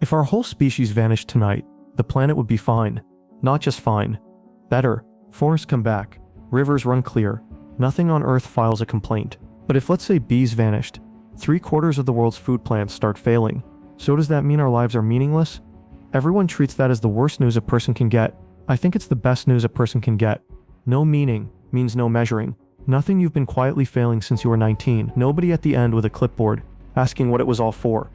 If our whole species vanished tonight, the planet would be fine. Not just fine. Better. Forests come back. Rivers run clear. Nothing on Earth files a complaint. But if, let's say, bees vanished, 3/4 of the world's food plants start failing. So does that mean our lives are meaningless? Everyone treats that as the worst news a person can get. I think it's the best news a person can get. No meaning means no measuring. Nothing you've been quietly failing since you were 19. Nobody at the end with a clipboard, asking what it was all for.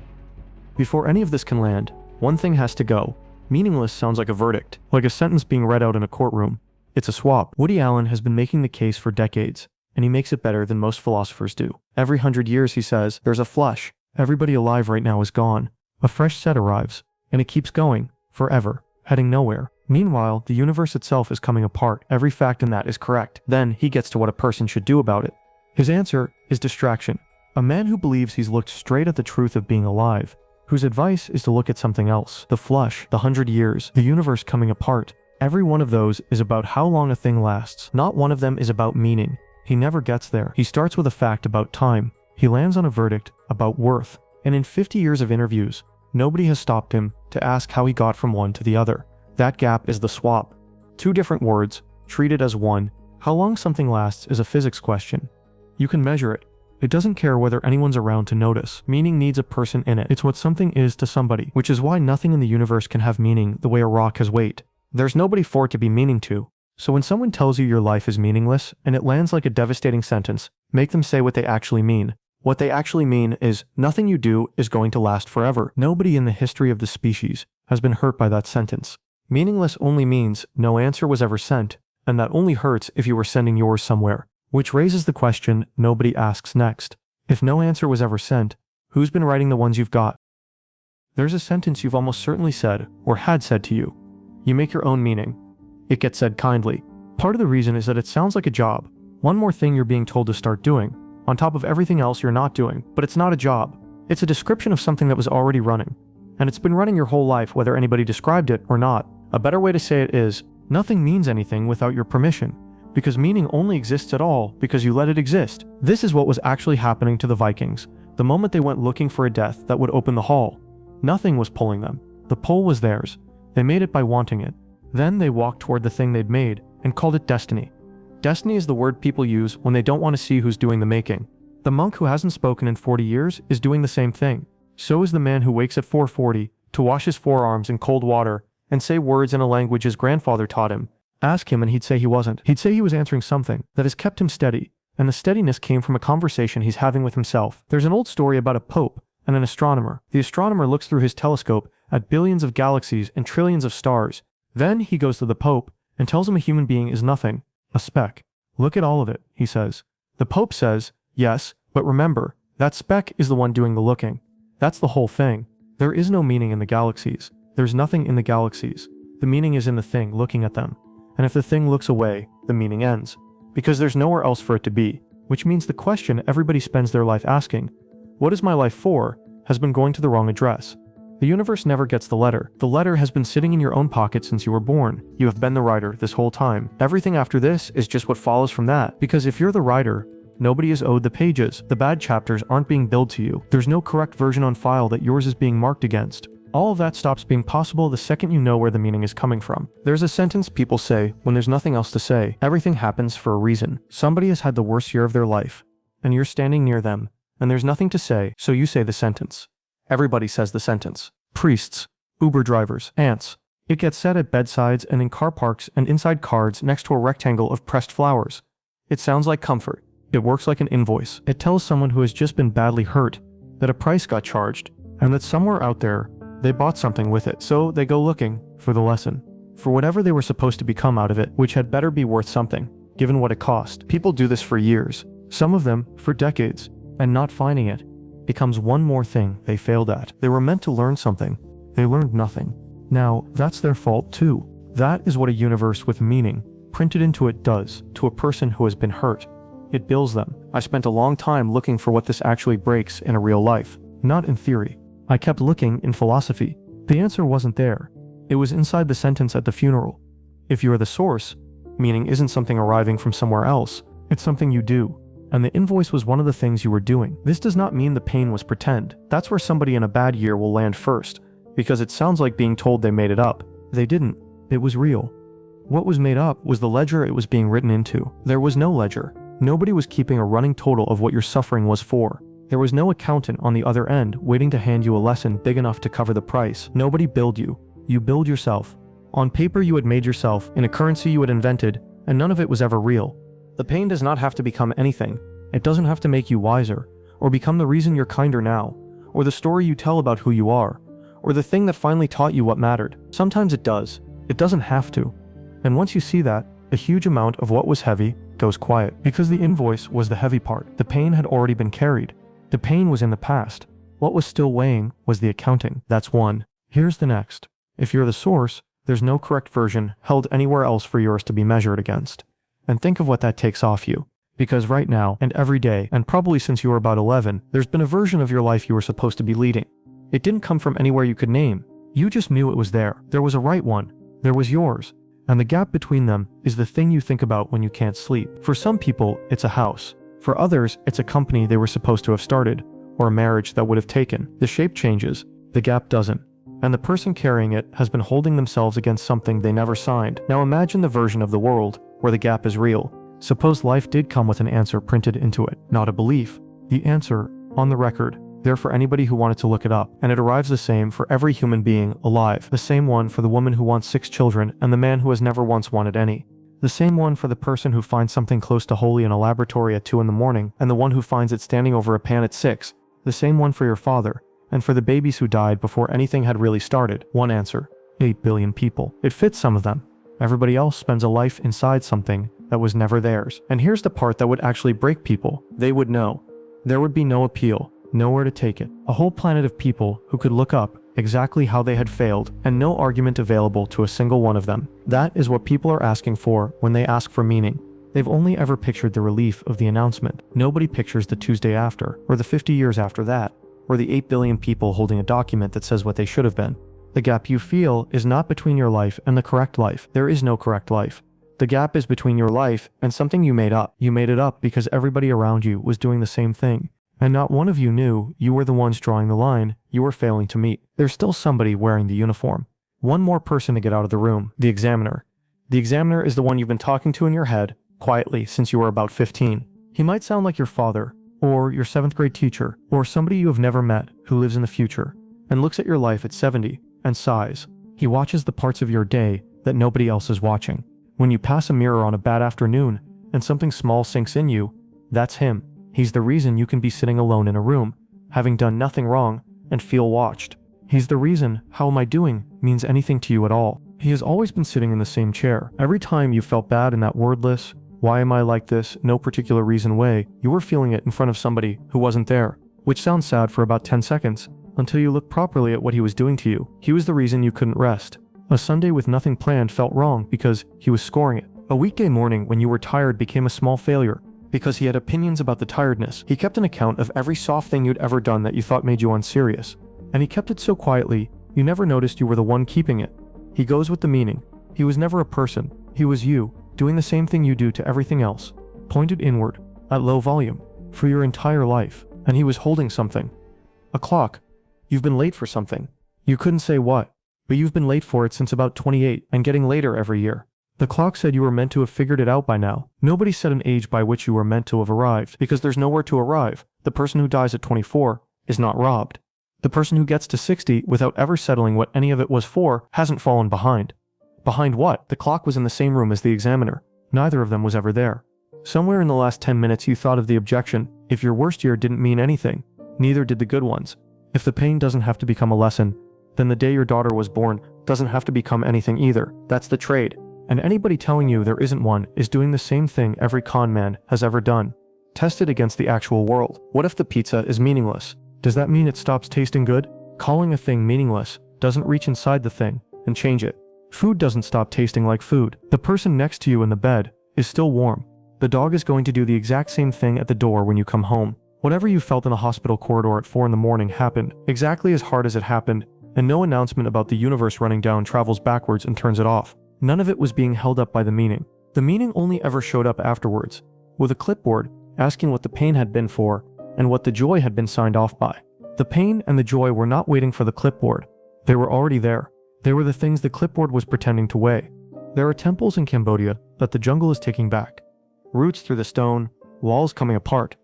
Before any of this can land, one thing has to go. Meaningless sounds like a verdict, like a sentence being read out in a courtroom. It's a swap. Woody Allen has been making the case for decades, and he makes it better than most philosophers do. Every 100 years, he says, there's a flush. Everybody alive right now is gone. A fresh set arrives, and it keeps going, forever, heading nowhere. Meanwhile, the universe itself is coming apart. Every fact in that is correct. Then he gets to what a person should do about it. His answer is distraction. A man who believes he's looked straight at the truth of being alive, whose advice is to look at something else. The flush, the 100 years, the universe coming apart. Every one of those is about how long a thing lasts. Not one of them is about meaning. He never gets there. He starts with a fact about time. He lands on a verdict about worth. And in 50 years of interviews, nobody has stopped him to ask how he got from one to the other. That gap is the swap. Two different words, treated as one. How long something lasts is a physics question. You can measure it. It doesn't care whether anyone's around to notice. Meaning needs a person in it. It's what something is to somebody, which is why nothing in the universe can have meaning the way a rock has weight. There's nobody for it to be meaning to. So when someone tells you your life is meaningless, and it lands like a devastating sentence, make them say what they actually mean. What they actually mean is, nothing you do is going to last forever. Nobody in the history of the species has been hurt by that sentence. Meaningless only means no answer was ever sent, and that only hurts if you were sending yours somewhere. Which raises the question nobody asks next. If no answer was ever sent, who's been writing the ones you've got? There's a sentence you've almost certainly said, or had said to you. You make your own meaning. It gets said kindly. Part of the reason is that it sounds like a job. One more thing you're being told to start doing, on top of everything else you're not doing. But it's not a job. It's a description of something that was already running. And it's been running your whole life whether anybody described it or not. A better way to say it is, nothing means anything without your permission. Because meaning only exists at all because you let it exist. This is what was actually happening to the Vikings. The moment they went looking for a death that would open the hall, nothing was pulling them. The pull was theirs. They made it by wanting it. Then they walked toward the thing they'd made and called it destiny. Destiny is the word people use when they don't want to see who's doing the making. The monk who hasn't spoken in 40 years is doing the same thing. So is the man who wakes at 4:40 to wash his forearms in cold water and say words in a language his grandfather taught him. Ask him and he'd say he wasn't. He'd say he was answering something that has kept him steady, and the steadiness came from a conversation he's having with himself. There's an old story about a pope and an astronomer. The astronomer looks through his telescope at billions of galaxies and trillions of stars. Then he goes to the pope and tells him a human being is nothing, a speck. Look at all of it, he says. The pope says, yes, but remember, that speck is the one doing the looking. That's the whole thing. There is no meaning in the galaxies. There's nothing in the galaxies. The meaning is in the thing looking at them. And if the thing looks away, the meaning ends. Because there's nowhere else for it to be. Which means the question everybody spends their life asking, what is my life for, has been going to the wrong address. The universe never gets the letter. The letter has been sitting in your own pocket since you were born. You have been the writer this whole time. Everything after this is just what follows from that. Because if you're the writer, nobody is owed the pages. The bad chapters aren't being billed to you. There's no correct version on file that yours is being marked against. All of that stops being possible the second you know where the meaning is coming from. There's a sentence people say when there's nothing else to say. Everything happens for a reason. Somebody has had the worst year of their life, and you're standing near them, and there's nothing to say, so you say the sentence. Everybody says the sentence. Priests, Uber drivers, ants. It gets said at bedsides and in car parks and inside cards next to a rectangle of pressed flowers. It sounds like comfort. It works like an invoice. It tells someone who has just been badly hurt that a price got charged, and that somewhere out there, they bought something with it, so they go looking for the lesson. For whatever they were supposed to become out of it, which had better be worth something, given what it cost. People do this for years, some of them for decades, and not finding it becomes one more thing they failed at. They were meant to learn something. They learned nothing. Now, that's their fault too. That is what a universe with meaning printed into it does to a person who has been hurt. It bills them. I spent a long time looking for what this actually breaks in a real life, not in theory. I kept looking in philosophy. The answer wasn't there. It was inside the sentence at the funeral. If you are the source, meaning isn't something arriving from somewhere else, it's something you do. And the invoice was one of the things you were doing. This does not mean the pain was pretend. That's where somebody in a bad year will land first. because it sounds like being told they made it up. They didn't. It was real. What was made up was the ledger it was being written into. There was no ledger. Nobody was keeping a running total of what your suffering was for. There was no accountant on the other end waiting to hand you a lesson big enough to cover the price. Nobody billed you. You billed yourself. On paper you had made yourself, in a currency you had invented, and none of it was ever real. The pain does not have to become anything. It doesn't have to make you wiser, or become the reason you're kinder now, or the story you tell about who you are, or the thing that finally taught you what mattered. Sometimes it does. It doesn't have to. And once you see that, a huge amount of what was heavy goes quiet. Because the invoice was the heavy part. The pain had already been carried. The pain was in the past. What was still weighing was the accounting. That's one. Here's the next. If you're the source, there's no correct version held anywhere else for yours to be measured against. And think of what that takes off you. Because right now, and every day, and probably since you were about 11, there's been a version of your life you were supposed to be leading. It didn't come from anywhere you could name. You just knew it was there. There was a right one. There was yours. And the gap between them is the thing you think about when you can't sleep. For some people, it's a house. For others, it's a company they were supposed to have started, or a marriage that would have taken. The shape changes, the gap doesn't. And the person carrying it has been holding themselves against something they never signed. Now imagine the version of the world where the gap is real. Suppose life did come with an answer printed into it, not a belief. The answer, on the record, there for anybody who wanted to look it up, and it arrives the same for every human being alive. The same one for the woman who wants 6 children and the man who has never once wanted any. The same one for the person who finds something close to holy in a laboratory at 2 in the morning and the one who finds it standing over a pan at 6. The same one for your father, and for the babies who died before anything had really started. One answer. 8 billion people. It fits some of them. Everybody else spends a life inside something that was never theirs. And here's the part that would actually break people. They would know. There would be no appeal. Nowhere to take it. A whole planet of people who could look up exactly how they had failed, and no argument available to a single one of them. That is what people are asking for when they ask for meaning. They've only ever pictured the relief of the announcement. Nobody pictures the Tuesday after, or the 50 years after that, or the 8 billion people holding a document that says what they should have been. The gap you feel is not between your life and the correct life. There is no correct life. The gap is between your life and something you made up. You made it up because everybody around you was doing the same thing. And not one of you knew you were the ones drawing the line you were failing to meet. There's still somebody wearing the uniform. One more person to get out of the room, the examiner. The examiner is the one you've been talking to in your head, quietly, since you were about 15. He might sound like your father, or your 7th grade teacher, or somebody you have never met who lives in the future, and looks at your life at 70, and sighs. He watches the parts of your day that nobody else is watching. When you pass a mirror on a bad afternoon, and something small sinks in you, that's him. He's the reason you can be sitting alone in a room, having done nothing wrong, and feel watched. He's the reason "how am I doing" means anything to you at all. He has always been sitting in the same chair. Every time you felt bad in that wordless, "why am I like this, no particular reason" way, you were feeling it in front of somebody who wasn't there. Which sounds sad for about 10 seconds, until you look properly at what he was doing to you. He was the reason you couldn't rest. A Sunday with nothing planned felt wrong because he was scoring it. A weekday morning when you were tired became a small failure, because he had opinions about the tiredness. He kept an account of every soft thing you'd ever done that you thought made you unserious. And he kept it so quietly, you never noticed you were the one keeping it. He goes with the meaning. He was never a person. He was you, doing the same thing you do to everything else, pointed inward, at low volume, for your entire life. And he was holding something. A clock. You've been late for something. You couldn't say what, but you've been late for it since about 28, and getting later every year. The clock said you were meant to have figured it out by now. Nobody set an age by which you were meant to have arrived, because there's nowhere to arrive. The person who dies at 24 is not robbed. The person who gets to 60 without ever settling what any of it was for hasn't fallen behind. Behind what? The clock was in the same room as the examiner. Neither of them was ever there. Somewhere in the last 10 minutes you thought of the objection: if your worst year didn't mean anything, neither did the good ones. If the pain doesn't have to become a lesson, then the day your daughter was born doesn't have to become anything either. That's the trade. And anybody telling you there isn't one is doing the same thing every con man has ever done. Test it against the actual world. What if the pizza is meaningless? Does that mean it stops tasting good? Calling a thing meaningless doesn't reach inside the thing and change it. Food doesn't stop tasting like food. The person next to you in the bed is still warm. The dog is going to do the exact same thing at the door when you come home. Whatever you felt in a hospital corridor at 4 in the morning happened exactly as hard as it happened, and no announcement about the universe running down travels backwards and turns it off. None of it was being held up by the meaning. The meaning only ever showed up afterwards, with a clipboard asking what the pain had been for and what the joy had been signed off by. The pain and the joy were not waiting for the clipboard. They were already there. They were the things the clipboard was pretending to weigh. There are temples in Cambodia that the jungle is taking back. Roots through the stone, walls coming apart.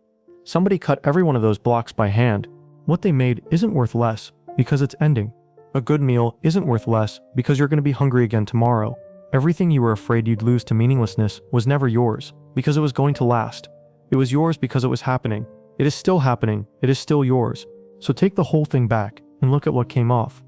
Somebody cut every one of those blocks by hand. What they made isn't worth less because it's ending. A good meal isn't worth less because you're going to be hungry again tomorrow. Everything you were afraid you'd lose to meaninglessness was never yours because it was going to last. It was yours because it was happening. It is still happening. It is still yours. So take the whole thing back and look at what came off.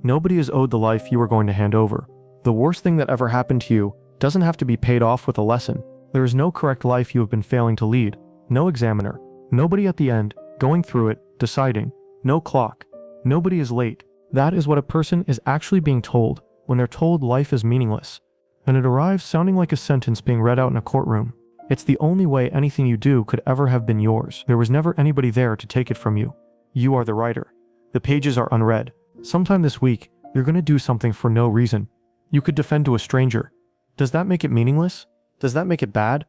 Nobody is owed the life you were going to hand over. The worst thing that ever happened to you doesn't have to be paid off with a lesson. There is no correct life you have been failing to lead. No examiner. Nobody at the end, going through it, deciding. No clock. Nobody is late. That is what a person is actually being told when they're told life is meaningless. And it arrives sounding like a sentence being read out in a courtroom. It's the only way anything you do could ever have been yours. There was never anybody there to take it from you. You are the writer. The pages are unread. Sometime this week, you're going to do something for no reason. You could defend to a stranger. Does that make it meaningless? Does that make it bad?